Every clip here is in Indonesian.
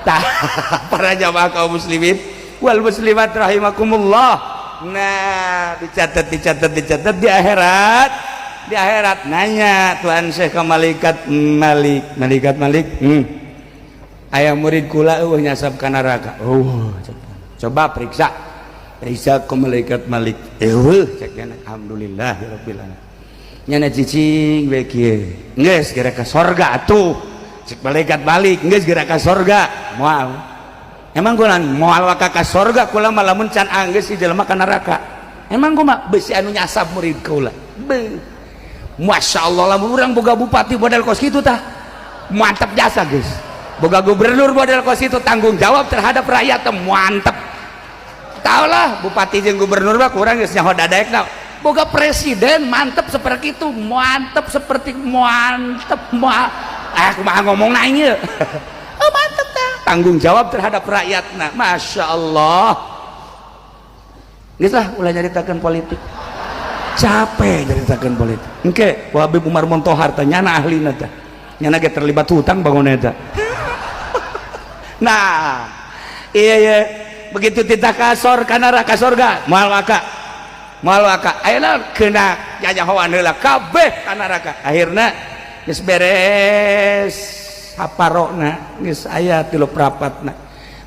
Tah, para jamaah kaum muslimin wal muslimat rahimakumullah. Nah, dicatat di akhirat nanya Tuhan Syekh ke malaikat Malik. Aya murid kula eueuh nyasab ka neraka. Coba periksa ke malaikat Malik. Eueuh cekna alhamdulillahirabbil alamin. Nyana cicing we kieu. Geus geura ka sorga atuh. Cek malaikat Malik geus geura ka sorga. Moal. Emang kunaon moal ka sorga kula mah lamun can anggeus si jelema ka neraka. Emang kumaha beusi anu nyasab murid kula. Masya Allah lamun urang boga bupati model kos kitu tah. Mantap jasa geus. Boga gubernur model kos itu tanggung jawab terhadap rakyat mantep. Taulah bupati jeung gubernur mah kurang geus nyaho dadaekna. Boga presiden mantep seperti itu, mantep seperti kumaha ngomongna ieu. Oh mantep tah. Tanggung jawab terhadap rakyatna. Masya Allah. Geus lah ulah nyaritakeun politik. Capek nyaritakeun politik. Engke ku Habib Umar Montohar teh nyana ahlina teh. Nyana ge terlibat hutang bangun eta. Nah, iya begitu tita kasor kana neraka sorga moal waka ayeuna kena jajahoan heula kabeh kana neraka. Akhirna geus beres haparona geus aya 3 prapatna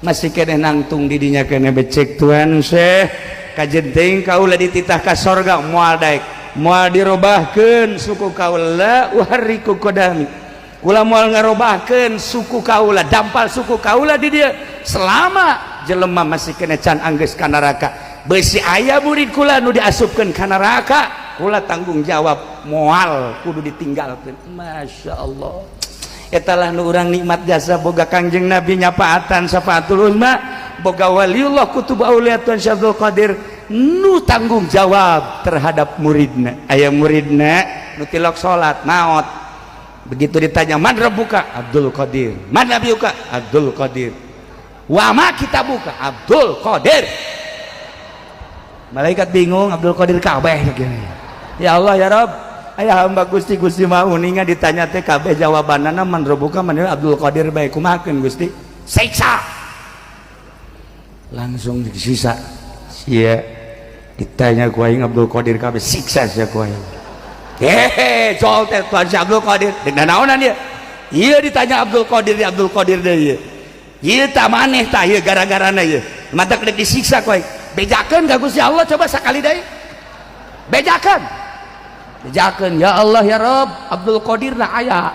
masih keneh nangtung di dinya keneh becek Tuhan Syekh kajenting kaula dititah ka sorga moal daek moal dirobahkeun suku kaula wahariku kodami. Kula moal ngarobahkeun suku kaula dampal suku kaula di dia selama jelema masih kena can anggeus ka neraka. Beusi aya murid kula nu diasupkeun ka neraka kula tanggung jawab moal kudu ditinggalkeun. Masya Allah eta lah nu urang nikmat jasa boga Kangjeng Nabi nyapaatan Syafaatul Uzma boga waliullah kutub auliatun Syabdul Qadir nu tanggung jawab terhadap muridna. Aya muridna nu tilok salat naot begitu ditanya man rabbuka Abdul Qadir, man nabiyuka Abdul Qadir, wa ma kitabuka Abdul Qadir. Malaikat bingung Abdul Qadir kabeh gini. Ya Allah ya Rabb, aya hamba Gusti mah uninga ditanya teh kabeh jawabanana man rabbuka man Abdul Qadir bae kumahakeun Gusti? Siksa. Langsung disisa. Sia ditanya ku aing Abdul Qadir kabeh siksa sia ku aing. Hehe, jol teh Tuhan Abdul Qadir. Dek naonan dia? Iya ditanya Abdul Qadir deh ieu. Ieu tah maneh tah ieu gara-garana ieu. Mata kedek disiksa kowe. Bejakeun ka Gusti Allah coba sakali deui. Bejakeun. Ya Allah ya Rabb, Abdul Qadir na aya.